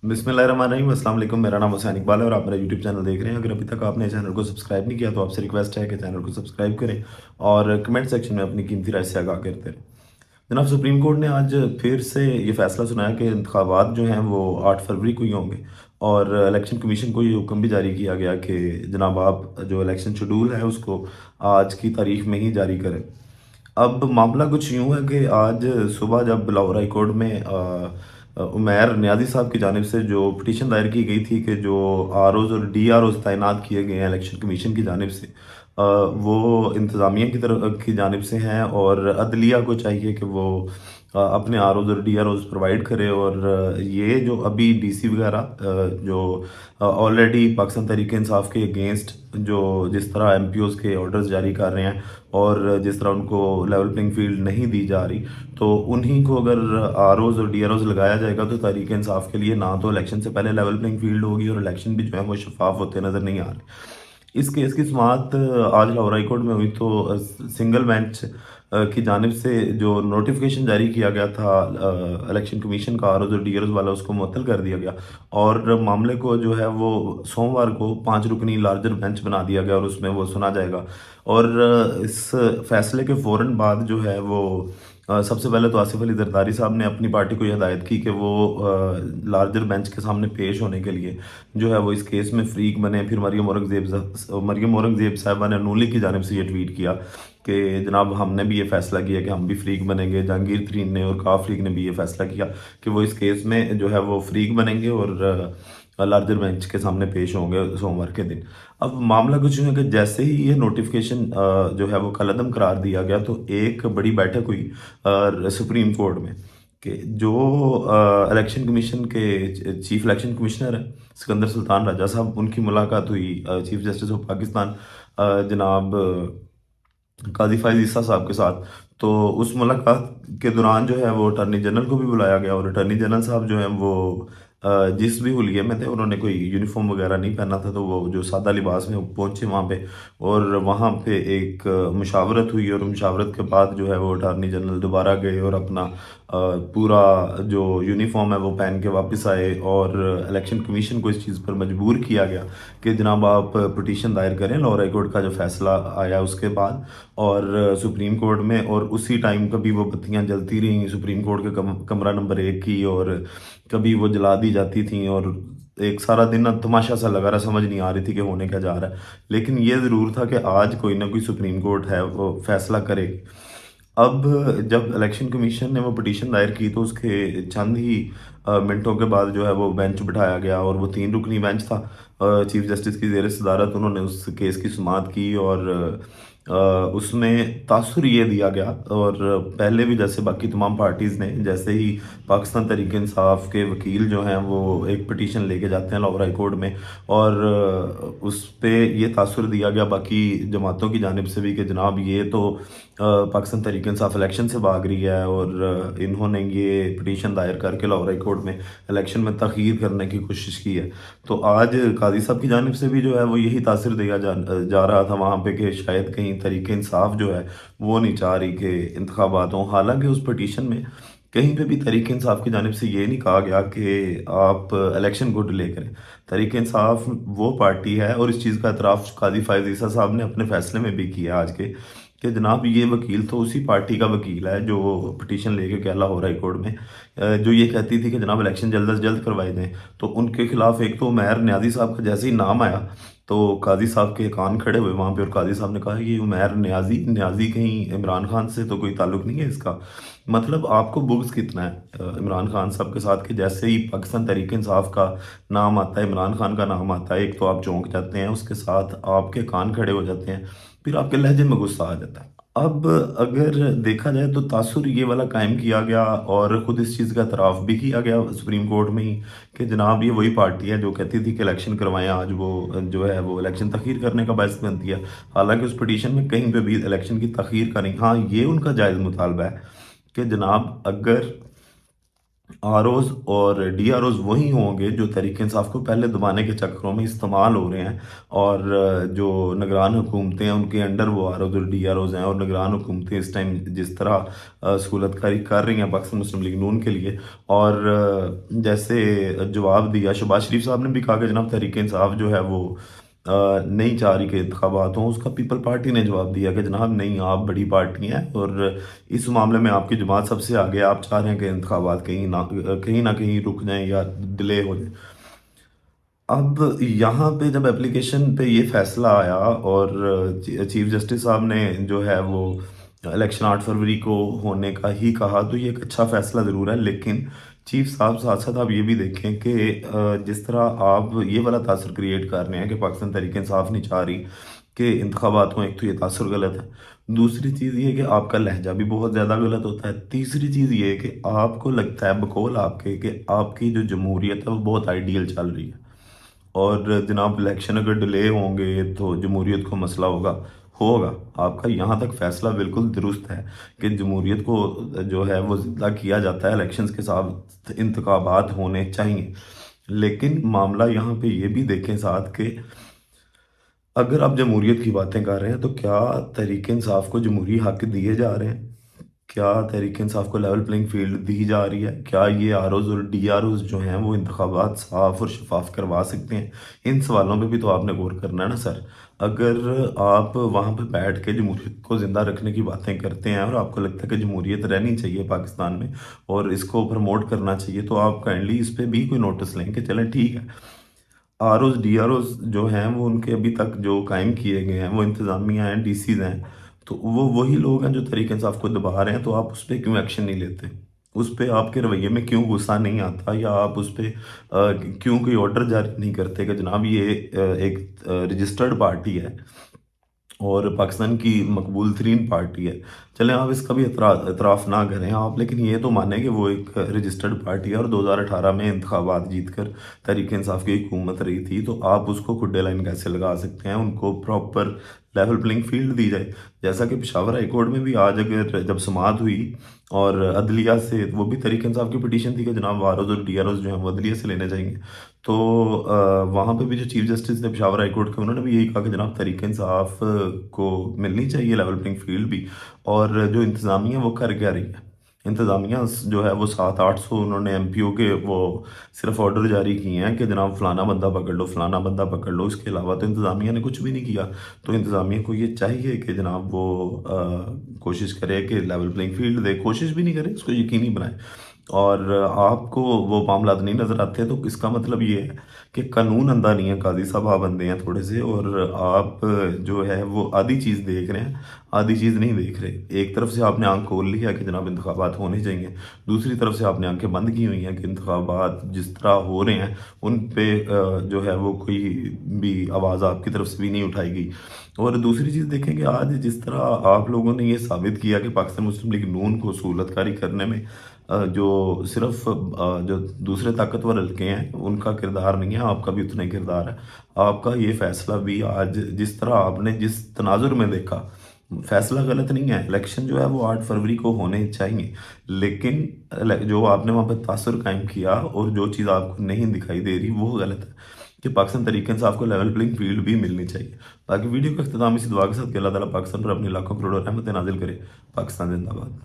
बिस्मिल्लाहिर्रहमानिर्रहीम, अस्सलाम वालेकुम। मेरा नाम हुसैन इकबाल है और आप मेरा यूट्यूब चैनल देख रहे हैं। अगर अभी तक आपने चैनल को सब्सक्राइब नहीं किया तो आपसे रिक्वेस्ट है कि चैनल को सब्सक्राइब करें और कमेंट सेक्शन में अपनी कीमती राय से आगाह करते रहें। जनाब, सुप्रीम कोर्ट ने आज फिर से ये फैसला सुनाया कि इंतखाबात जो हैं वो 8 फरवरी को ही होंगे और इलेक्शन कमीशन को ये हुक्म भी जारी किया गया कि जनाब आप जो इलेक्शन शेड्यूल है उसको आज की तारीख में ही जारी करें। अब मामला कुछ यूँ है कि आज सुबह जब लाहौर हाई कोर्ट में उमैर नियाज़ी साहब की जानिब से जो पिटीशन दायर की गई थी कि जो आरओज़ और डीआरओज़ तैनात किए गए हैं इलेक्शन कमीशन की जानिब से, वो इंतज़ामिया की तरफ की जानिब से हैं और अदलिया को चाहिए कि वो अपने आरओज़ और डीआरओज़ प्रोवाइड करे। और ये जो अभी डीसी वगैरह जो ऑलरेडी पाकिस्तान तहरीक-ए-इंसाफ के अगेंस्ट जो जिस तरह एमपीओज़ के ऑर्डर्स जारी कर रहे हैं और जिस तरह उनको लेवल प्लेइंग फील्ड नहीं दी जा रही, तो उन्हीं को अगर आरओज़ और डीआरओज़ लगाया जाएगा तो तहरीक इंसाफ के लिए ना तो इलेक्शन से पहले लेवल प्लेइंग फील्ड होगी और इलेक्शन भी जो है वो शफाफ होते नज़र नहीं आ रहे। इस केस की समाअत आज लाहौर हाई कोर्ट में हुई तो सिंगल बेंच की जानिब से जो नोटिफिकेशन जारी किया गया था इलेक्शन कमीशन का आरओज़ और डीआरओज़ वाला, उसको मुअत्तल कर दिया गया और मामले को जो है वो सोमवार को 5 रुकनी लार्जर बेंच बना दिया गया और उसमें वो सुना जाएगा। और इस फैसले के फ़ौरन बाद जो है वो सबसे पहले तो आसिफ अली जरदारी साहब ने अपनी पार्टी को ये हदायत की कि वो लार्जर बेंच के सामने पेश होने के लिए जो है वो इस केस में फ़रीक बने। फिर मरियम औरंगज़ेब साहिबा ने नूली की जानिब से ये ट्वीट किया कि जनाब हमने भी ये फ़ैसला किया कि हम भी फ़रीक बनेंगे। जहांगीर तरीन ने और काफ लीग ने भी ये फ़ैसला किया कि वो इस केस में जो है वो फ़रीक बनेंगे और लार्जर बेंच के सामने पेश होंगे सोमवार के दिन। अब मामला कुछ यूँ है कि जैसे ही ये नोटिफिकेशन जो है वो कलअदम करार दिया गया तो एक बड़ी बैठक हुई सुप्रीम कोर्ट में कि जो इलेक्शन कमीशन के चीफ इलेक्शन कमिश्नर हैं सिकंदर सुल्तान राजा साहब, उनकी मुलाकात हुई चीफ जस्टिस ऑफ पाकिस्तान जनाब काजी फाइज ईसा साहब के साथ। तो उस मुलाकात के दौरान जो है वो अटॉर्नी जनरल को भी बुलाया गया और अटॉर्नी जनरल साहब जो हैं वो जिस भी हुलिये में थे, उन्होंने कोई यूनिफॉर्म वगैरह नहीं पहना था, तो वो जो सादा लिबास में पहुंचे वहाँ पे और वहाँ पे एक मुशावरत हुई और मुशावरत के बाद जो है वो अटॉर्नी जनरल दोबारा गए और अपना पूरा जो यूनिफॉर्म है वो पहन के वापस आए और इलेक्शन कमीशन को इस चीज़ पर मजबूर किया गया कि जनाब आप पिटीशन दायर करें लाहौर हाई कोर्ट का जो फैसला आया उसके बाद और सुप्रीम कोर्ट में। और उसी टाइम कभी वो बत्तियां जलती रहीं सुप्रीम कोर्ट के कमरा नंबर 1 की और कभी वो जला दी जाती थी और एक सारा दिन ना तमाशा सा लगा रहा, समझ नहीं आ रही थी कि होने क्या जा रहा है। लेकिन ये ज़रूर था कि आज कोई ना कोई सुप्रीम कोर्ट है वो फैसला करेगी। अब जब इलेक्शन कमीशन ने वो पिटीशन दायर की तो उसके चंद ही मिनटों के बाद जो है वो बेंच बिठाया गया और वो 3 रुकनी बेंच था। चीफ जस्टिस की ज़ेर सदारत उन्होंने उस केस की सुनवाई की और उसमें तासुर ये दिया गया और पहले भी जैसे बाकी तमाम पार्टीज़ ने जैसे ही पाकिस्तान तहरीक इंसाफ के वकील जो हैं वो एक पिटीशन लेके जाते हैं लाहौर हाई कोर्ट में और उस पे ये तासुर दिया गया बाकी जमातों की जानिब से भी कि जनाब ये तो पाकिस्तान तहरीक इंसाफ इलेक्शन से भाग रही है और इन्होंने ये पिटीशन दायर करके लाहौर हाई कोर्ट में इलेक्शन में तखीर करने की कोशिश की है। तो आज काजी साहब की जानिब से भी जो है वो यही तासर दिया जा रहा था वहाँ पे कि शायद कहीं तहरीक इंसाफ जो है वो नहीं चाह रही कि इंतखाबात हों। हालांकि उस पिटीशन में कहीं पे भी तहरीक इंसाफ की जानिब से ये नहीं कहा गया कि आप इलेक्शन को डिले करें। तहरीक इंसाफ वो पार्टी है और इस चीज़ का एतराफ़ काजी फायज़ ईसा साहब ने अपने फैसले में भी किया आज के कि जनाब ये वकील तो उसी पार्टी का वकील है जो पिटीशन लेके गया लाहौर हाई कोर्ट में जो ये कहती थी कि जनाब इलेक्शन जल्द अज जल्द करवाए जाएं। तो उनके खिलाफ एक तो उमैर नियाज़ी साहब का जैसे ही नाम आया तो काजी साहब के कान खड़े हुए वहाँ पे और काजी साहब ने कहा ये उमैर न्याजी न्याजी कहीं इमरान खान से तो कोई ताल्लुक नहीं है इसका। मतलब आपको बुग्ज कितना है इमरान खान साहब के साथ कि जैसे ही पाकिस्तान तहरीक इंसाफ का नाम आता है, इमरान खान का नाम आता है, एक तो आप चौंक जाते हैं, उसके साथ आपके कान खड़े हो जाते हैं, फिर आपके लहजे में गुस्सा आ जाता है। अब अगर देखा जाए तो तासुर ये वाला कायम किया गया और ख़ुद इस चीज़ का एतराफ़ भी किया गया सुप्रीम कोर्ट में ही कि जनाब ये वही पार्टी है जो कहती थी कि इलेक्शन करवाएं, आज वो जो है वो इलेक्शन तखीर करने का बायस बनती है। हालांकि उस पिटीशन में कहीं पे भी इलेक्शन की तखीर का नहीं, हाँ ये उनका जायज़ मुतालबा है कि जनाब अगर आरओज़ और डीआरओज़ वही होंगे जो तहरीक-ए-इंसाफ को पहले दबाने के चक्करों में इस्तेमाल हो रहे हैं, और जो निगरान हुकूमतें हैं उनके अंडर वो आरओज़ और डीआरओज़ हैं, और निगरान हुकूमतें इस टाइम जिस तरह सहूलतकारी कर रही हैं पाकिस्तान मुस्लिम लीग नून के लिए, और जैसे जवाब दिया शहबाज शरीफ साहब ने भी कहा कि जनाब तहरीक-ए-इंसाफ जो है वो नहीं चाह रही कि इंतखाबात हों। उसका पीपल पार्टी ने जवाब दिया कि जनाब नहीं, आप बड़ी पार्टी हैं और इस मामले में आपकी जमात सबसे आगे है, आप चाह रहे हैं कि इंतखाबात कहीं ना कहीं रुक जाएं या डिले हो जाए। अब यहाँ पे जब एप्लीकेशन पे ये फैसला आया और चीफ जस्टिस साहब ने जो है वो इलेक्शन 8 फरवरी को होने का ही कहा, तो ये एक अच्छा फैसला ज़रूर है, लेकिन चीफ साहब साथ साथ आप ये भी देखें कि जिस तरह आप ये वाला तासर क्रिएट कर रहे हैं कि पाकिस्तान तहरीक इंसाफ नहीं चाह रही कि इंतखाबात हों, एक तो ये तासर गलत है। दूसरी चीज़ ये है कि आपका लहजा भी बहुत ज़्यादा गलत होता है। तीसरी चीज़ ये है कि आपको लगता है बकौल आपके कि आपकी जो जमहूरियत है वो बहुत आइडियल चल रही है, और जनाब इलेक्शन अगर डिले होंगे तो जमहूरियत को मसला होगा। होगा, आपका यहाँ तक फैसला बिल्कुल दुरुस्त है कि जमहूरियत को जो है वो ज़िंदा किया जाता है, इलेक्शंस के साथ इंतखाबात होने चाहिए। लेकिन मामला यहाँ पे ये भी देखें साथ कि अगर आप जमहूरियत की बातें कर रहे हैं तो क्या तहरीक इंसाफ को जमहूरी हक दिए जा रहे हैं? क्या तहरीक इंसाफ को लेवल प्लेइंग फील्ड दी जा रही है? क्या ये आरओज़ और डीआरओज़ जो हैं वो इंतखाबात साफ और शफाफ करवा सकते हैं? इन सवालों पे भी तो आपने गौर करना है ना सर। अगर आप वहाँ पे बैठ के जमहूरियत को ज़िंदा रखने की बातें करते हैं और आपको लगता है कि जमहूरियत रहनी चाहिए पाकिस्तान में और इसको प्रमोट करना चाहिए, तो आप काइंडली इस पे भी कोई नोटिस लें कि चलें ठीक है, आरओज़ डीआरओज़ जो हैं वो उनके अभी तक जो कायम किए गए हैं वो इंतज़ामिया हैं, डीसीज़ हैं, तो वो वही लोग हैं जो तहरीक इंसाफ को दबा रहे हैं, तो आप उस पे क्यों एक्शन नहीं लेते? उस पे आपके रवैये में क्यों गुस्सा नहीं आता, या आप उस पे क्यों कोई ऑर्डर जारी नहीं करते कि जनाब ये एक रजिस्टर्ड पार्टी है और पाकिस्तान की मकबूल तरीन पार्टी है। चलें आप इसका भी एतराफ़ ना करें आप, लेकिन ये तो मानें कि वो एक रजिस्टर्ड पार्टी है और 2018 में इंतखाबात जीत कर तहरीक इंसाफ की हुकूमत रही थी, तो आप उसको खुड्डे लाइन कैसे लगा सकते हैं? उनको प्रॉपर लेवल प्लेइंग फील्ड दी जाए। जैसा कि पेशावर हाई कोर्ट में भी आज अगर जब समाअत हुई और अदलिया से, वो भी तहरीक इंसाफ की पिटीशन थी कि जनाब आरओज़ और डीआरओज़ जो हैं वो अदलिया से लेने चाहिए। तो वहाँ पे भी जो चीफ जस्टिस थे पेशावर हाई कोर्ट के, उन्होंने भी यही कहा कि जनाब तहरीक इंसाफ को मिलनी चाहिए लेवल प्लेइंग फील्ड भी। और जो इंतज़ामिया वो कर क्या रही है? इंतज़ामिया जो है वो 700-800 उन्होंने एमपीओ के वो सिर्फ ऑर्डर जारी किए हैं कि जनाब फलाना बंदा पकड़ लो, फलाना बंदा पकड़ लो, इसके अलावा तो इंतज़ामिया ने कुछ भी नहीं किया। तो इंतज़ामिया को ये चाहिए कि जनाब वो कोशिश करे कि लेवल प्लेइंग फील्ड दे, कोशिश भी नहीं करे, इसको यकीनी बनाए। और आपको वो मामलात नहीं नज़र आते, तो इसका मतलब ये है कि कानून अंधा नहीं है, काजी साहब आप अंधे हैं थोड़े से, और आप जो है वो आधी चीज़ देख रहे हैं, आधी चीज़ नहीं देख रहे। एक तरफ से आपने आंख खोल ली है कि जनाब इंतखाबात होने चाहिए, दूसरी तरफ से आपने आंखें बंद की हुई हैं कि इंतखाबात जिस तरह हो रहे हैं उन पे जो है वो कोई भी आवाज़ आपकी तरफ से भी नहीं उठाई गई। और दूसरी चीज़ देखें कि आज जिस तरह आप लोगों ने ये साबित किया कि पाकिस्तान मुस्लिम लीग नून को सहूलतकारी करने में जो सिर्फ जो दूसरे ताकतवर हल्के हैं उनका किरदार नहीं है, आपका भी उतना ही किरदार है। आपका ये फैसला भी आज जिस तरह आपने जिस तनाजुर में देखा, फैसला गलत नहीं है, इलेक्शन जो है वो 8 फरवरी को होने चाहिए, लेकिन जो आपने वहाँ पर तासुर कायम किया और जो चीज़ आपको नहीं दिखाई दे रही वो गलत है कि पाकिस्तान तरीके से आपको लेवल प्लेइंग फील्ड भी मिलनी चाहिए। बाकी वीडियो का अख्ताम इसी दुआ के साथ कि अल्लाह ताला पाकिस्तान पर अपनी लाखों करोड़ों रहमतें नाजिल करे। पाकिस्तान जिंदाबाद।